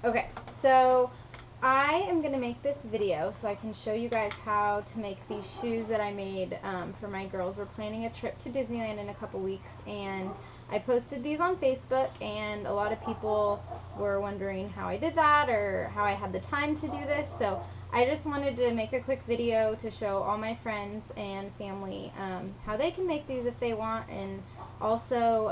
Okay, so I am going to make this video so I can show you guys how to make these shoes that I made for my girls. We're planning a trip to Disneyland in a couple weeks, and I posted these on Facebook, and a lot of people were wondering how I did that or how I had the time to do this. So I just wanted to make a quick video to show all my friends and family how they can make these if they want, and also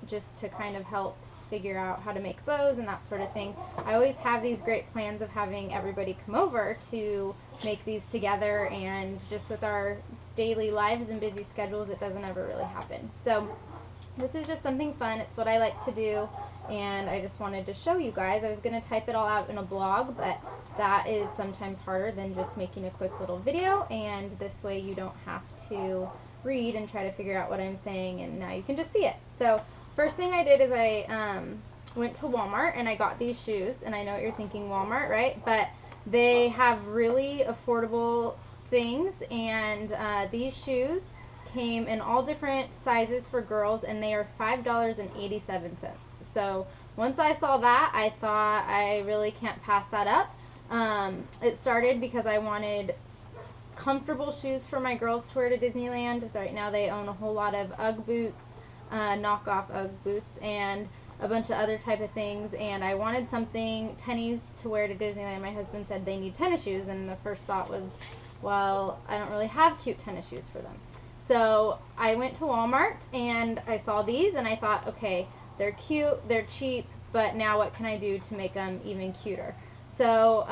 just to kind of help figure out how to make bows and that sort of thing. I always have these great plans of having everybody come over to make these together, and just with our daily lives and busy schedules, it doesn't ever really happen. So this is just something fun. It's what I like to do, and I just wanted to show you guys. I was going to type it all out in a blog, but that is sometimes harder than just making a quick little video, and this way you don't have to read and try to figure out what I'm saying, and now you can just see it. So first thing I did is I went to Walmart and I got these shoes, and I know what you're thinking, Walmart, right? But they have really affordable things, and these shoes came in all different sizes for girls, and they are $5.87. So once I saw that, I thought I really can't pass that up. It started because I wanted comfortable shoes for my girls to wear to Disneyland. Right now they own a whole lot of UGG boots, knockoff UGG boots, and a bunch of other type of things, and I wanted something, tennies, to wear to Disneyland. My husband said they need tennis shoes, and the first thought was, well, I don't really have cute tennis shoes for them. So I went to Walmart and I saw these, and I thought, okay, they're cute, they're cheap, but now what can I do to make them even cuter? So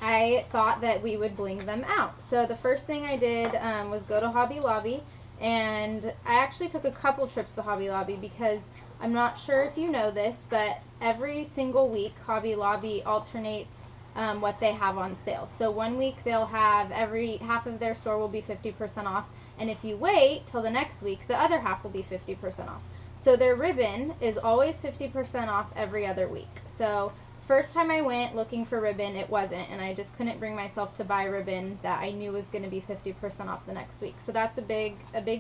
I thought that we would bling them out. So the first thing I did was go to Hobby Lobby, and I actually took a couple trips to Hobby Lobby because I'm not sure if you know this, but every single week Hobby Lobby alternates what they have on sale. So one week they'll have half of their store will be 50% off, and if you wait till the next week, the other half will be 50% off. So their ribbon is always 50% off every other week. So first time I went looking for ribbon, it wasn't, and I just couldn't bring myself to buy ribbon that I knew was going to be 50% off the next week. So that's a big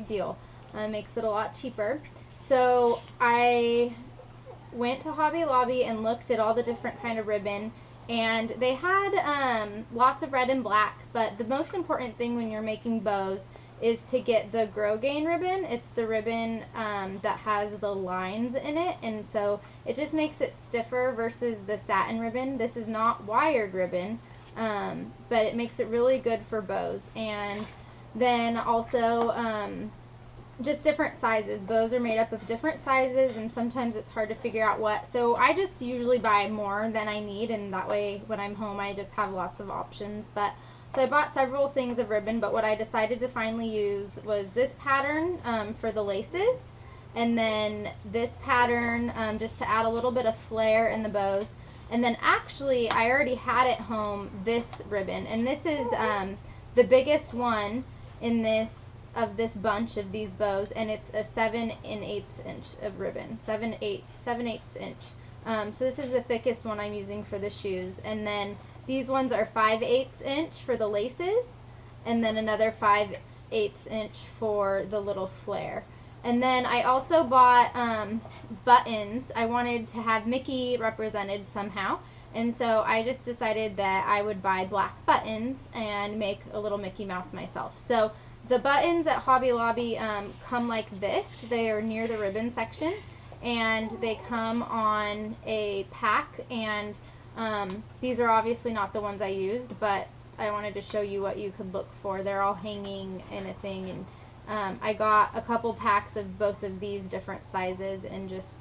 deal. Makes it a lot cheaper. So I went to Hobby Lobby and looked at all the different kind of ribbon, and they had lots of red and black, but the most important thing when you're making bows is to get the Grow Gain ribbon. It's the ribbon that has the lines in it, and so it just makes it stiffer versus the satin ribbon. This is not wired ribbon, but it makes it really good for bows. And then also just different sizes. Bows are made up of different sizes, and sometimes it's hard to figure out what. So I just usually buy more than I need, and that way when I'm home I just have lots of options. But so I bought several things of ribbon, but what I decided to finally use was this pattern for the laces, and then this pattern just to add a little bit of flair in the bows. And then actually I already had at home this ribbon, and this is the biggest one in this bunch of these bows, and it's a 7 1/8 inch of ribbon, 7/8 inch. So this is the thickest one I'm using for the shoes, and then these ones are 5/8 inch for the laces, and then another 5/8 inch for the little flare. And then I also bought buttons. I wanted to have Mickey represented somehow, and so I just decided that I would buy black buttons and make a little Mickey Mouse myself. So the buttons at Hobby Lobby come like this. They are near the ribbon section, and they come on a pack, and these are obviously not the ones I used, but I wanted to show you what you could look for. They're all hanging in a thing, and I got a couple packs of both of these different sizes and just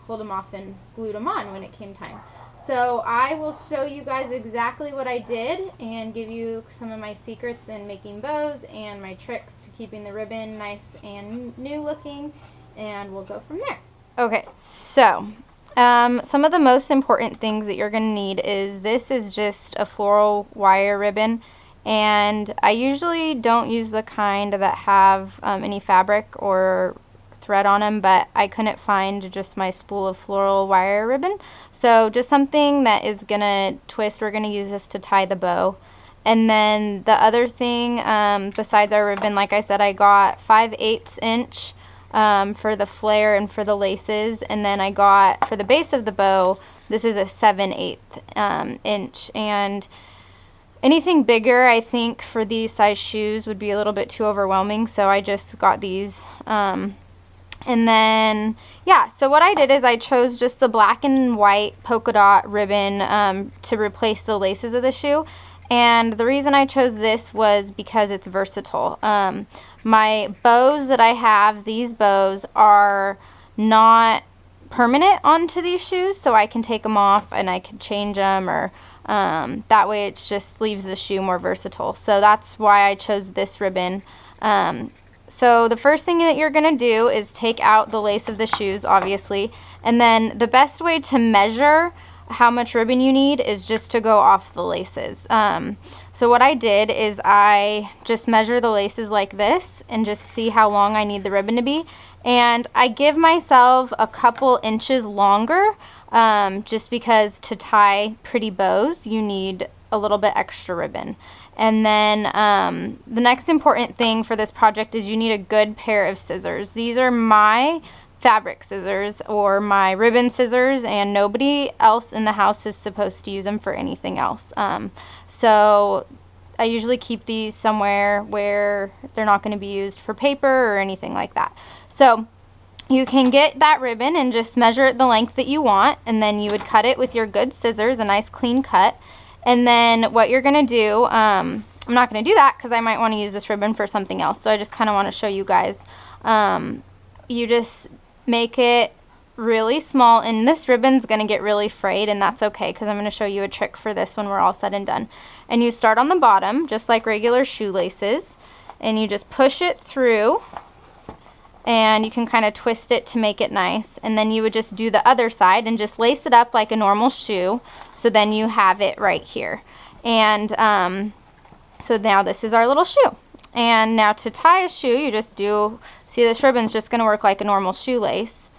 pulled them off and glued them on when it came time. So I will show you guys exactly what I did and give you some of my secrets in making bows and my tricks to keeping the ribbon nice and new looking, and we'll go from there. Okay, so some of the most important things that you're going to need is this is just a floral wire ribbon, and I usually don't use the kind that have any fabric or thread on them, but I couldn't find just my spool of floral wire ribbon, so just something that is gonna twist. We're gonna use this to tie the bow. And then the other thing besides our ribbon, like I said, I got 5/8 inch for the flare and for the laces, and then I got for the base of the bow this is a 7/8 inch, and anything bigger, I think, for these size shoes would be a little bit too overwhelming, so I just got these. And then, yeah, so what I did is I chose just the black and white polka dot ribbon to replace the laces of the shoe. And the reason I chose this was because it's versatile. My bows that I have, these bows are not permanent onto these shoes, so I can take them off and I can change them, or that way it just leaves the shoe more versatile. So that's why I chose this ribbon. So the first thing that you're going to do is take out the lace of the shoes, obviously, and then the best way to measure how much ribbon you need is just to go off the laces. So what I did is I just measure the laces like this and just see how long I need the ribbon to be, and I give myself a couple inches longer, just because to tie pretty bows you need a little bit extra ribbon. And then the next important thing for this project is you need a good pair of scissors. These are my fabric scissors or my ribbon scissors, and nobody else in the house is supposed to use them for anything else. So I usually keep these somewhere where they're not going to be used for paper or anything like that. So you can get that ribbon and just measure it the length that you want, and then you would cut it with your good scissors, a nice clean cut. And then what you're going to do, I'm not going to do that because I might want to use this ribbon for something else. So I just kind of want to show you guys. You just make it really small, and this ribbon's going to get really frayed, and that's okay because I'm going to show you a trick for this when we're all said and done. And you start on the bottom, just like regular shoelaces, and you just push it through, and you can kind of twist it to make it nice, and then you would just do the other side and just lace it up like a normal shoe, so then you have it right here. And so now this is our little shoe. And now to tie a shoe, you just do, see, this ribbon's just going to work like a normal shoelace,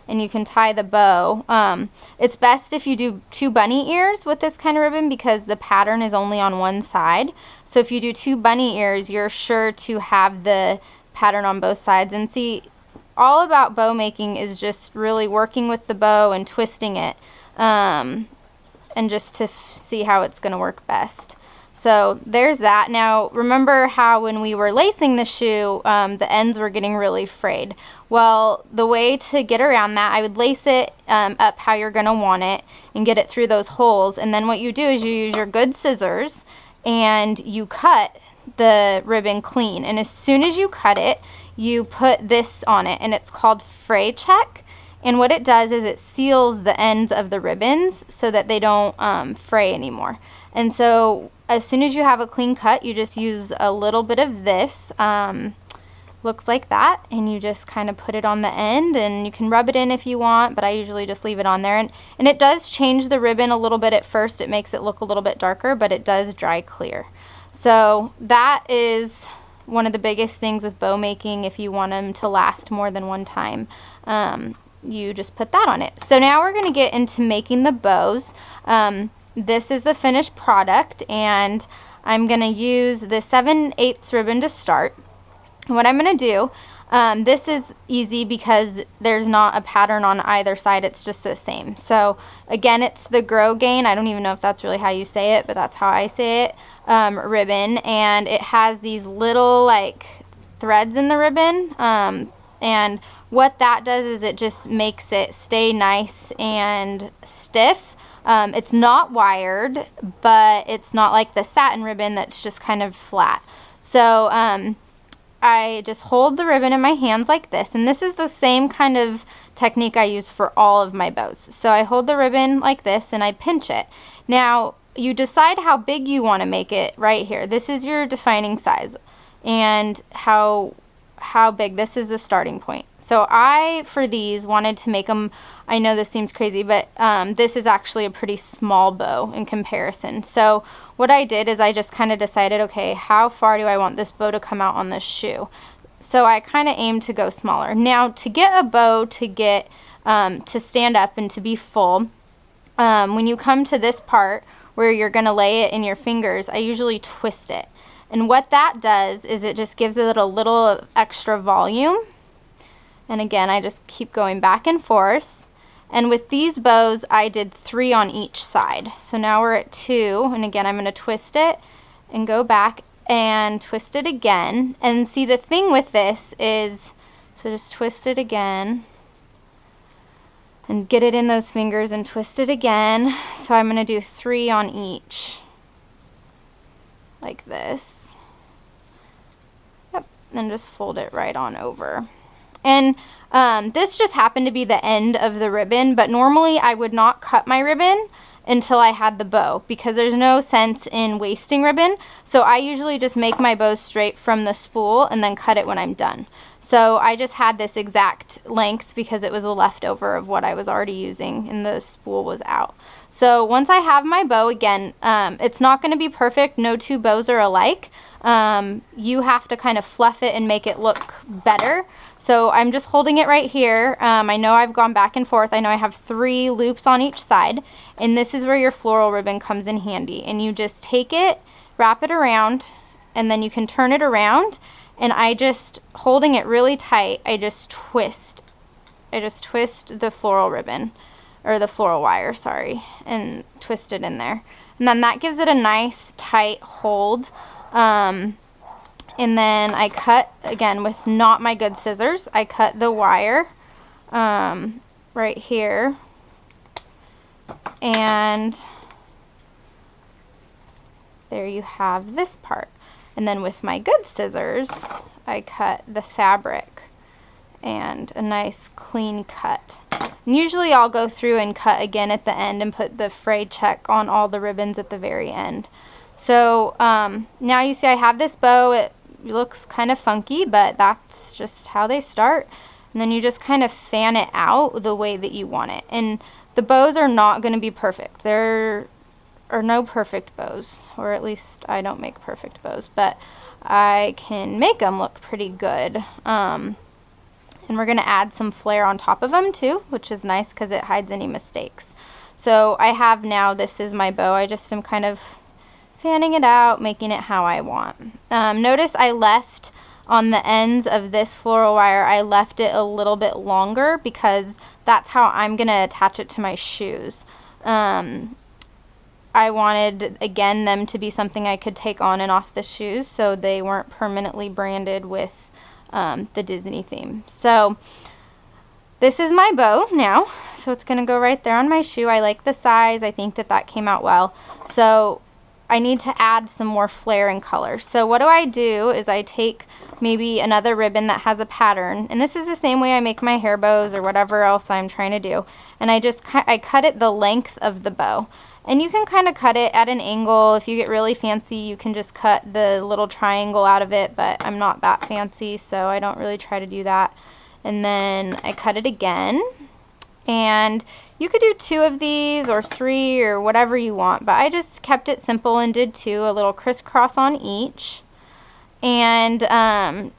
and you can tie the bow. It's best if you do 2 bunny ears with this kind of ribbon because the pattern is only on one side. So if you do 2 bunny ears, you're sure to have the pattern on both sides. And see, all about bow making is just really working with the bow and twisting it, and just to see how it's going to work best. So there's that. Now remember how when we were lacing the shoe, the ends were getting really frayed. Well, the way to get around that, I would lace it up how you're going to want it and get it through those holes. And then what you do is you use your good scissors and you cut the ribbon clean, and as soon as you cut it, you put this on it, and it's called fray check. And what it does is it seals the ends of the ribbons so that they don't fray anymore. And so as soon as you have a clean cut, you just use a little bit of this, looks like that, and you just kind of put it on the end, and you can rub it in if you want, but I usually just leave it on there. And it does change the ribbon a little bit at first. It makes it look a little bit darker, but it does dry clear. So that is one of the biggest things with bow making. If you want them to last more than one time, you just put that on it. So now we're going to get into making the bows. This is the finished product, and I'm going to use the 7/8 ribbon to start. What I'm going to do, this is easy because there's not a pattern on either side, it's just the same. So again, it's the Grow Gain, I don't even know if that's really how you say it, but that's how I say it, ribbon, and it has these little like threads in the ribbon, and what that does is it just makes it stay nice and stiff. It's not wired, but it's not like the satin ribbon that's just kind of flat. So I just hold the ribbon in my hands like this, and this is the same kind of technique I use for all of my bows. So I hold the ribbon like this and I pinch it. Now you decide how big you want to make it right here. This is your defining size, and how big. This is the starting point. So I, for these, wanted to make them, I know this seems crazy, but this is actually a pretty small bow in comparison. So what I did is I just kind of decided, okay, how far do I want this bow to come out on this shoe? So I kind of aimed to go smaller. Now to get a bow to get, to stand up and to be full, when you come to this part where you're going to lay it in your fingers, I usually twist it. And what that does is it just gives it a little extra volume. And again, I just keep going back and forth. And with these bows, I did 3 on each side. So now we're at 2, and again, I'm going to twist it and go back and twist it again. And see, the thing with this is, so just twist it again and get it in those fingers and twist it again. So I'm going to do 3 on each, like this. Yep, and just fold it right on over. And this just happened to be the end of the ribbon, but normally I would not cut my ribbon until I had the bow, because there's no sense in wasting ribbon. So I usually just make my bow straight from the spool and then cut it when I'm done. So I just had this exact length because it was a leftover of what I was already using and the spool was out. So once I have my bow, again, it's not going to be perfect. No two bows are alike. You have to kind of fluff it and make it look better. So I'm just holding it right here. I know I've gone back and forth. I know I have 3 loops on each side, and this is where your floral ribbon comes in handy. And you just take it, wrap it around, and then you can turn it around. And I just, holding it really tight, I just twist the floral ribbon, or the floral wire, sorry, and twist it in there. And then that gives it a nice tight hold. And then I cut, again, with not my good scissors, I cut the wire right here. And there you have this part. And then with my good scissors, I cut the fabric, and a nice clean cut. And usually I'll go through and cut again at the end and put the fray check on all the ribbons at the very end. So now you see I have this bow. It looks kind of funky, but that's just how they start. And then you just kind of fan it out the way that you want it. And the bows are not going to be perfect. There are no perfect bows, or at least I don't make perfect bows, but I can make them look pretty good. And we're going to add some flair on top of them too, which is nice because it hides any mistakes. So I have now, this is my bow. I just am kind of fanning it out, making it how I want. Notice I left on the ends of this floral wire, I left it a little bit longer because that's how I'm going to attach it to my shoes. I wanted, again, them to be something I could take on and off the shoes, so they weren't permanently branded with the Disney theme. So this is my bow now, so it's going to go right there on my shoe. I like the size. I think that that came out well. So I need to add some more flair and color. So what I do is I take maybe another ribbon that has a pattern, and this is the same way I make my hair bows or whatever else I'm trying to do, and I cut it the length of the bow. And you can kind of cut it at an angle. If you get really fancy, you can just cut the little triangle out of it, but I'm not that fancy, so I don't really try to do that. And then I cut it again, and you could do 2 of these or 3 or whatever you want, but I just kept it simple and did 2, a little crisscross on each. And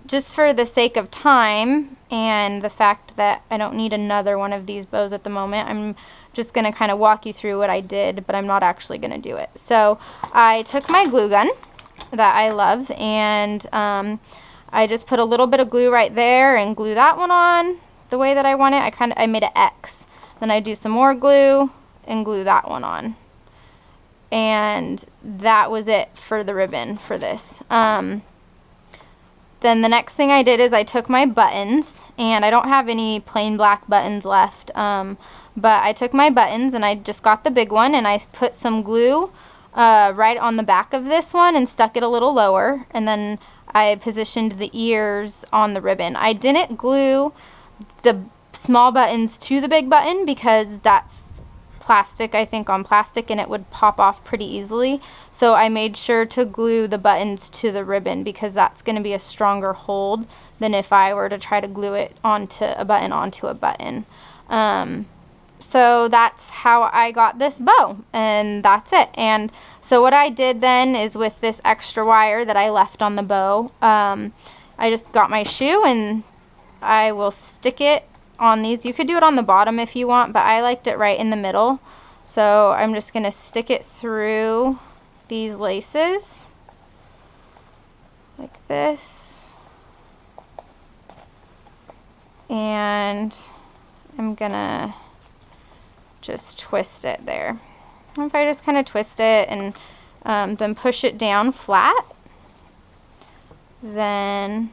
just for the sake of time and the fact that I don't need another one of these bows at the moment, I'm just going to kind of walk you through what I did, but I'm not actually going to do it. So I took my glue gun that I love, and I just put a little bit of glue right there and glue that one on the way that I want it. I made an X. Then I do some more glue and glue that one on. And that was it for the ribbon for this. Then the next thing I did is I took my buttons, and I don't have any plain black buttons left, but I took my buttons and I just got the big one, and I put some glue right on the back of this one and stuck it a little lower, and then I positioned the ears on the ribbon. I didn't glue the small buttons to the big button because that's plastic, I think, on plastic, and it would pop off pretty easily. So I made sure to glue the buttons to the ribbon because that's going to be a stronger hold than if I were to try to glue it onto a button. So that's how I got this bow, and that's it. And so what I did then is, with this extra wire that I left on the bow, I just got my shoe and I will stick it on these. You could do it on the bottom if you want, but I liked it right in the middle. So I'm just going to stick it through these laces like this, and I'm gonna just twist it there. And if I just kind of twist it and then push it down flat, then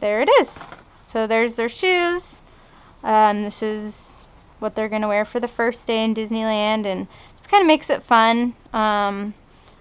there it is. So there's their shoes. This is what they're gonna wear for the first day in Disneyland, and just kind of makes it fun.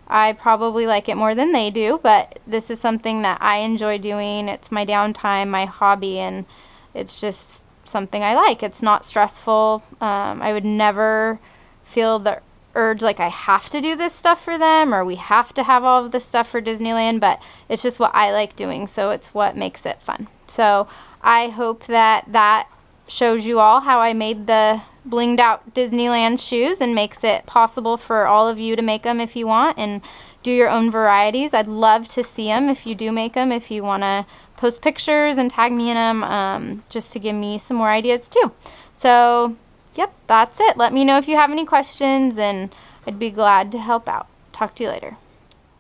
I probably like it more than they do, but this is something that I enjoy doing. It's my downtime, my hobby, and it's just something I like. It's not stressful. I would never feel the urge like I have to do this stuff for them, or we have to have all of this stuff for Disneyland, but it's just what I like doing, so it's what makes it fun. So I hope that shows you all how I made the blinged out Disneyland shoes and makes it possible for all of you to make them if you want and do your own varieties. I'd love to see them if you do make them, if you want to post pictures and tag me in them, just to give me some more ideas too. So yep, that's it. Let me know if you have any questions and I'd be glad to help out. Talk to you later.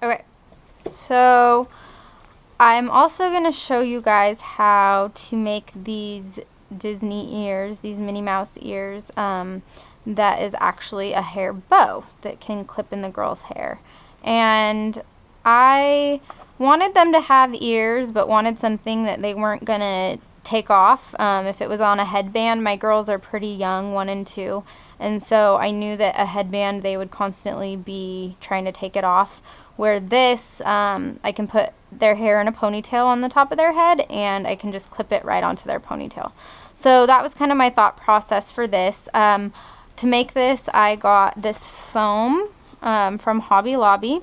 Okay, so I'm also going to show you guys how to make these Disney ears, these Minnie Mouse ears, that is actually a hair bow that can clip in the girl's hair. And I wanted them to have ears, but wanted something that they weren't going to take off. If it was on a headband, my girls are pretty young, 1 and 2, and so I knew that a headband they would constantly be trying to take it off. Where this, I can put their hair in a ponytail on the top of their head, and I can just clip it right onto their ponytail. So that was kind of my thought process for this. To make this, I got this foam from Hobby Lobby,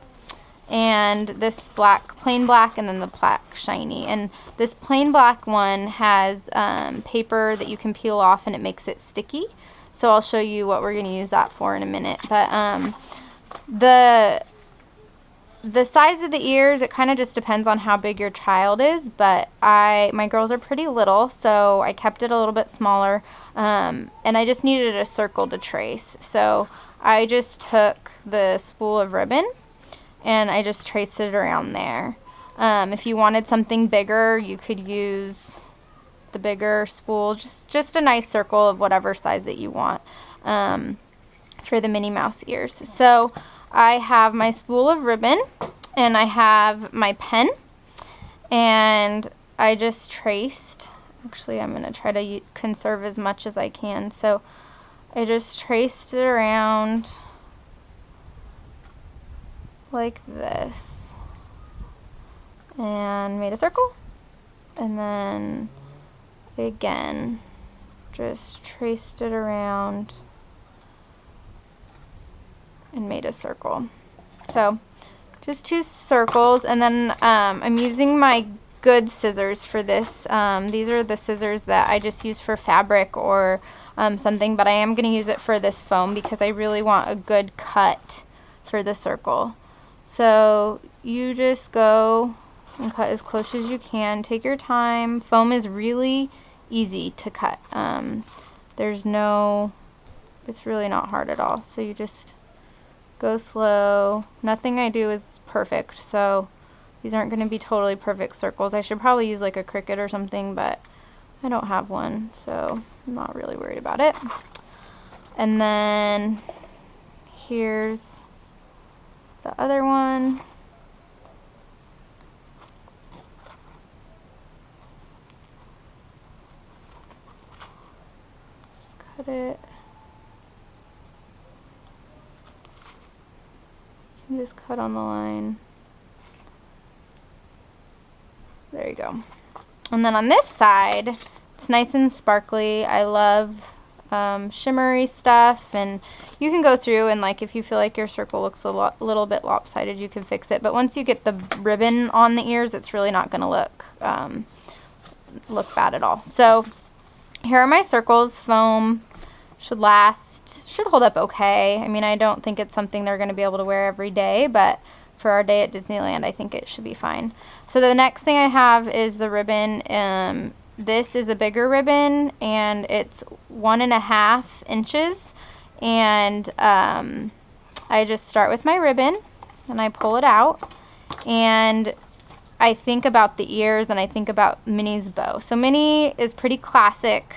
and this black, plain black, and then the black shiny. And this plain black one has paper that you can peel off, and it makes it sticky. So I'll show you what we're going to use that for in a minute. But the size of the ears, it kind of just depends on how big your child is, but my girls are pretty little, so I kept it a little bit smaller, and I just needed a circle to trace. So I just took the spool of ribbon and I just traced it around there. If you wanted something bigger, you could use the bigger spool, just a nice circle of whatever size that you want for the Minnie Mouse ears. So I have my spool of ribbon and I have my pen, and I just traced, actually I'm going to try to conserve as much as I can, so I just traced it around like this and made a circle, and then again just traced it around and made a circle. So just 2 circles, and then I'm using my good scissors for this. These are the scissors that I just use for fabric or something, but I am going to use it for this foam because I really want a good cut for the circle. So you just go and cut as close as you can. Take your time. Foam is really easy to cut. It's really not hard at all. So you just go slow. Nothing I do is perfect, so these aren't going to be totally perfect circles. I should probably use like a Cricut or something, but I don't have one, so I'm not really worried about it. And then here's the other one. Just cut it. You just cut on the line. There you go. And then on this side, it's nice and sparkly. I love shimmery stuff, and you can go through and, like, if you feel like your circle looks a little bit lopsided, you can fix it. But once you get the ribbon on the ears, it's really not going to look bad at all. So here are my circles. Foam should hold up okay. I mean, I don't think it's something they're going to be able to wear every day, but for our day at Disneyland, I think it should be fine. So the next thing I have is the ribbon. This is a bigger ribbon, and it's 1.5 inches, and I just start with my ribbon and I pull it out, and I think about the ears and I think about Minnie's bow. So Minnie is pretty classic.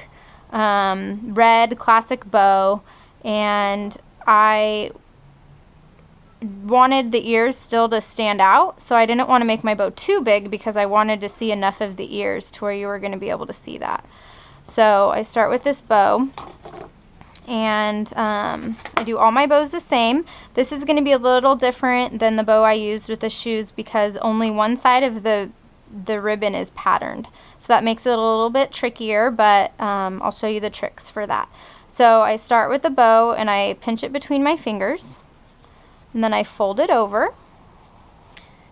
red classic bow, and I wanted the ears still to stand out, so I didn't want to make my bow too big because I wanted to see enough of the ears to where you were going to be able to see that. So I start with this bow, and I do all my bows the same. This is going to be a little different than the bow I used with the shoes because only one side of the ribbon is patterned. So that makes it a little bit trickier, but I'll show you the tricks for that. So I start with the bow and I pinch it between my fingers, and then I fold it over.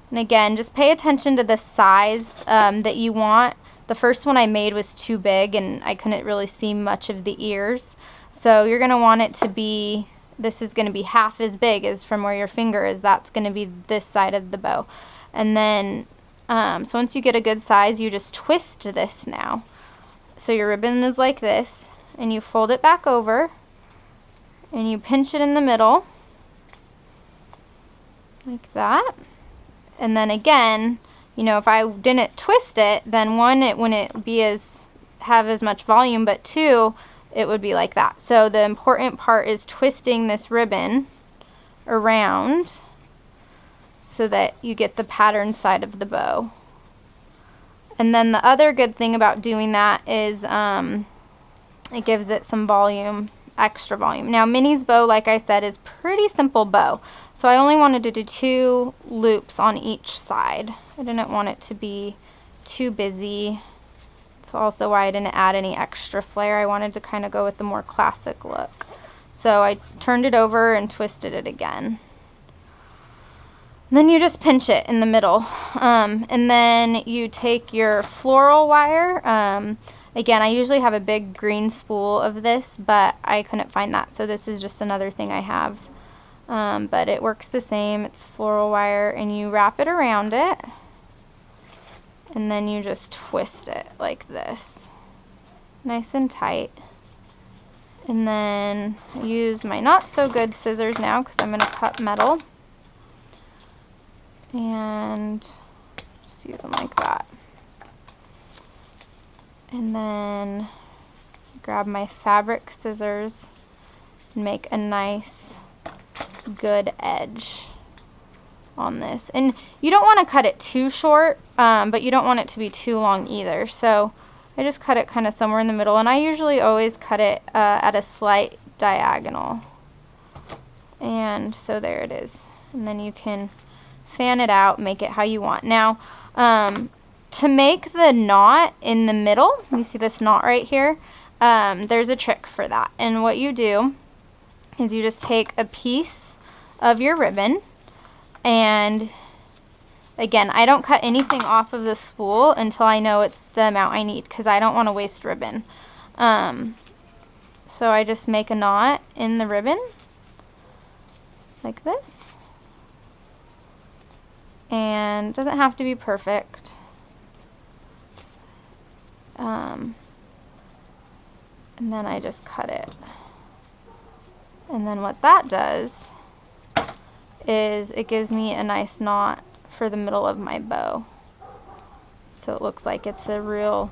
And again, just pay attention to the size that you want. The first one I made was too big and I couldn't really see much of the ears. So you're going to want it to be, this is going to be half as big as from where your finger is. That's going to be this side of the bow. And then, so once you get a good size, you just twist this now. So your ribbon is like this, and you fold it back over, and you pinch it in the middle, like that. And then again, you know, if I didn't twist it, then one, it wouldn't be have as much volume, but two, it would be like that. So the important part is twisting this ribbon around so that you get the pattern side of the bow. And then the other good thing about doing that is it gives it some volume, extra volume. Now Minnie's bow, like I said, is pretty simple bow. So I only wanted to do 2 loops on each side. I didn't want it to be too busy. That's also why I didn't add any extra flair. I wanted to kind of go with the more classic look. So I turned it over and twisted it again. And then you just pinch it in the middle. And then you take your floral wire. Again, I usually have a big green spool of this, but I couldn't find that. So this is just another thing I have. But it works the same. It's floral wire, and you wrap it around it. And then you just twist it like this, nice and tight. And then I use my not so good scissors now because I'm going to cut metal. And just use them like that. And then grab my fabric scissors and make a nice, good edge on this. And you don't want to cut it too short, but you don't want it to be too long either. So I just cut it kind of somewhere in the middle, and I usually always cut it at a slight diagonal. And so there it is. And then you can fan it out, make it how you want. Now, to make the knot in the middle, you see this knot right here, there's a trick for that. And what you do is you just take a piece of your ribbon, and again, I don't cut anything off of the spool until I know it's the amount I need, because I don't want to waste ribbon. So I just make a knot in the ribbon like this, and it doesn't have to be perfect. And then I just cut it. And then what that does is it gives me a nice knot for the middle of my bow. So it looks like it's a real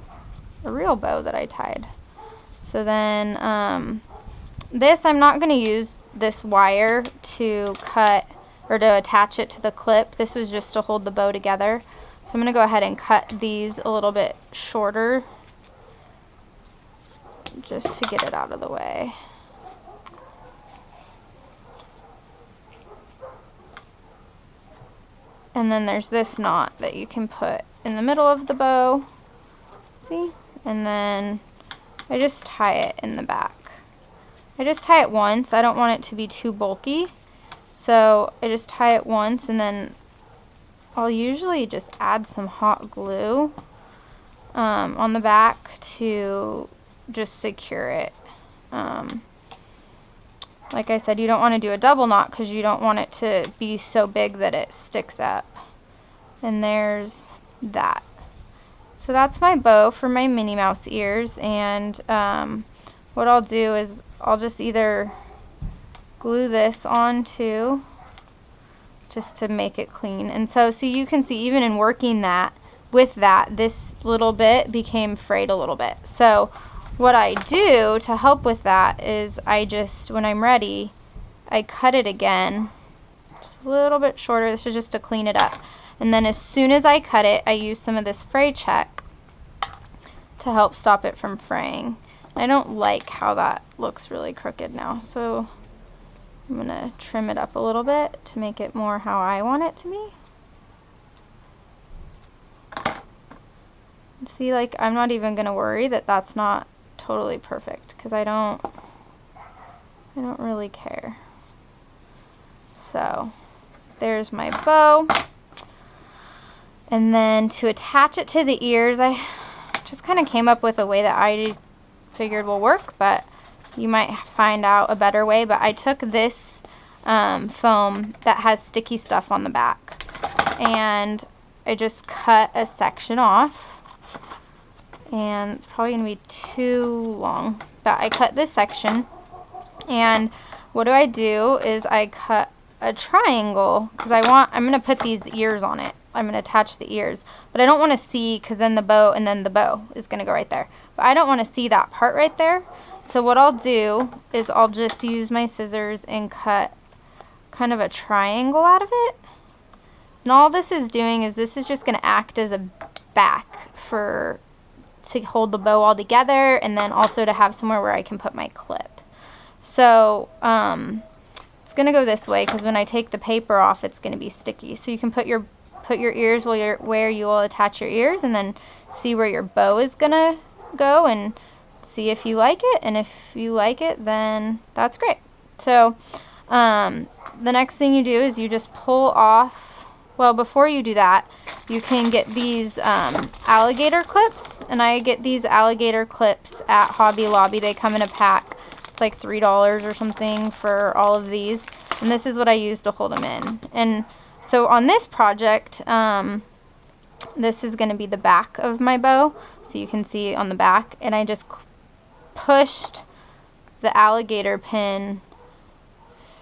bow that I tied. So then this, I'm not going to use this wire to cut or to attach it to the clip. This was just to hold the bow together. So I'm going to go ahead and cut these a little bit shorter just to get it out of the way. And then there's this knot that you can put in the middle of the bow, see? And then I just tie it in the back. I just tie it once. I don't want it to be too bulky. So I just tie it once, and then I'll usually just add some hot glue on the back to just secure it. Like I said, you don't want to do a double knot because you don't want it to be so big that it sticks up. And there's that. So that's my bow for my Minnie Mouse ears. And what I'll do is I'll just either glue this onto just to make it clean. And so see, you can see even in working that with that, this little bit became frayed a little bit. So what I do to help with that is I just, when I'm ready, I cut it again, just a little bit shorter. This is just to clean it up. And then as soon as I cut it, I use some of this fray check to help stop it from fraying. I don't like how that looks really crooked now, so I'm gonna trim it up a little bit to make it more how I want it to be. See, like, I'm not even gonna worry that that's not totally perfect, because I don't really care. So there's my bow. And then to attach it to the ears, I just kind of came up with a way that I figured will work, but you might find out a better way. But I took this foam that has sticky stuff on the back, and I just cut a section off, and it's probably gonna be too long, but I cut this section. And what do is I cut a triangle, because I'm gonna put these ears on it. I'm gonna attach the ears, but I don't want to see, because then the bow is gonna go right there, but I don't want to see that part right there. So what I'll do is I'll just use my scissors and cut kind of a triangle out of it. And all this is doing is this is just gonna act as a back to hold the bow all together, and then also to have somewhere where I can put my clip. So it's gonna go this way, because when I take the paper off, it's gonna be sticky. So you can put your ears where you will attach your ears, and then see where your bow is gonna go, and see if you like it. And if you like it, then that's great. So the next thing you do is you just pull off. Well, before you do that, you can get these alligator clips, and I get these alligator clips at Hobby Lobby. They come in a pack. It's like $3 or something for all of these, and this is what I use to hold them in. And so on this project, this is going to be the back of my bow, so you can see on the back, and I just pushed the alligator pin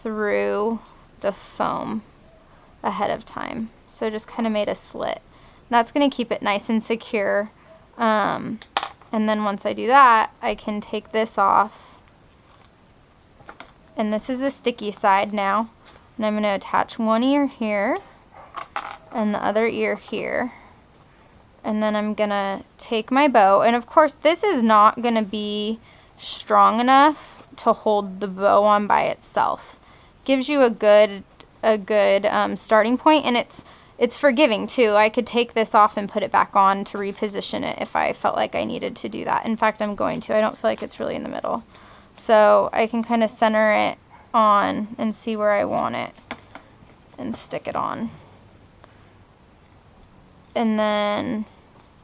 through the foam ahead of time. So just kind of made a slit. And that's going to keep it nice and secure. And then once I do that, I can take this off. And this is the sticky side now. And I'm going to attach one ear here and the other ear here. And then I'm going to take my bow. And of course, this is not going to be strong enough to hold the bow on by itself. Gives you a good starting point, and it's forgiving too. I could take this off and put it back on to reposition it if I felt like I needed to do that. In fact, I'm going to. I don't feel like it's really in the middle. So I can kind of center it on and see where I want it and stick it on. And then,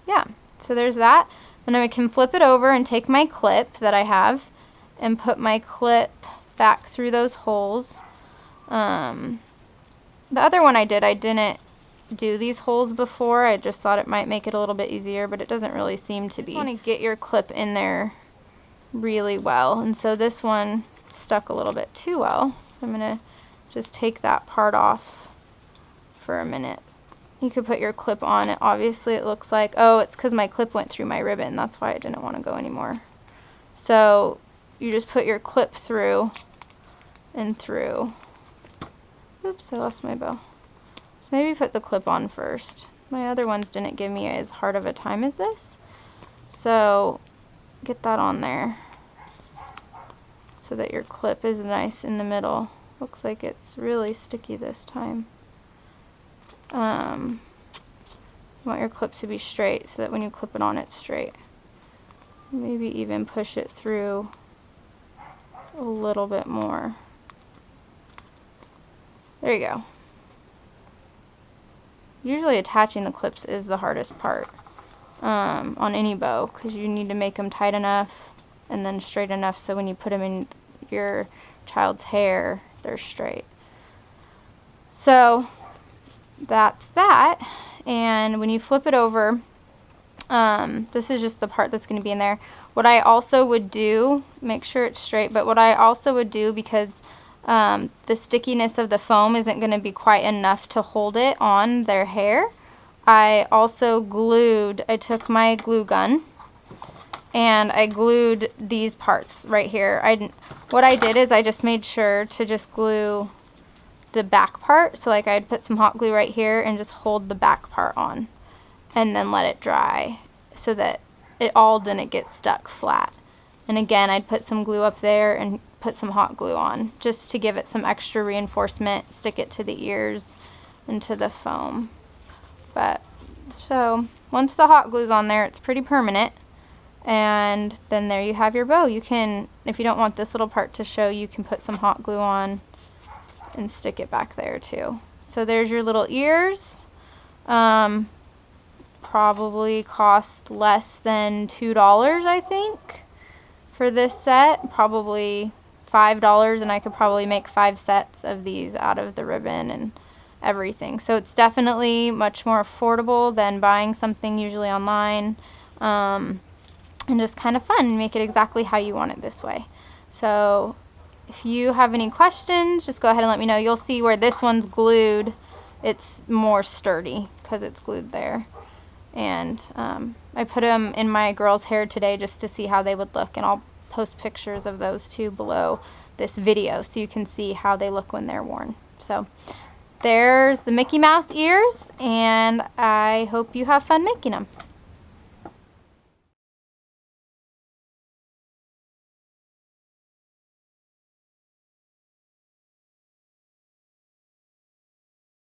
yeah, so there's that. And then I can flip it over and take my clip that I have and put my clip back through those holes. The other one I didn't do these holes before. I just thought it might make it a little bit easier, but it doesn't really seem to be. You want to get your clip in there really well, and so this one stuck a little bit too well, so I'm gonna just take that part off for a minute. You could put your clip on it. Obviously it looks like, oh, it's because my clip went through my ribbon, that's why I didn't want to go anymore. So you just put your clip through and through. Oops, I lost my bow. So maybe put the clip on first. My other ones didn't give me as hard of a time as this. So get that on there so that your clip is nice in the middle. Looks like it's really sticky this time. You want your clip to be straight so that when you clip it on, it's straight. Maybe even push it through a little bit more. There you go. Usually attaching the clips is the hardest part on any bow, because you need to make them tight enough and then straight enough so when you put them in your child's hair, they're straight. So that's that. And when you flip it over, this is just the part that's going to be in there. What I also would do, make sure it's straight, but what I also would do, because the stickiness of the foam isn't going to be quite enough to hold it on their hair, I also I took my glue gun and I glued these parts right here. What I did is I just made sure to just glue the back part. So like I'd put some hot glue right here and just hold the back part on and then let it dry so that it all didn't get stuck flat. And again, I'd put some glue up there and put some hot glue on just to give it some extra reinforcement, stick it to the ears and to the foam. But so once the hot glue's on there, it's pretty permanent. And then there you have your bow. You can, if you don't want this little part to show, you can put some hot glue on and stick it back there too. So there's your little ears. Probably cost less than $2, I think, for this set. Probably $5, and I could probably make 5 sets of these out of the ribbon and everything. So it's definitely much more affordable than buying something usually online, and just kind of fun. Make it exactly how you want it this way. So if you have any questions, just go ahead and let me know. You'll see where this one's glued, it's more sturdy because it's glued there. And I put them in my girls' hair today just to see how they would look, and I'll post pictures of those too below this video so you can see how they look when they're worn. So there's the Mickey Mouse ears, and I hope you have fun making them.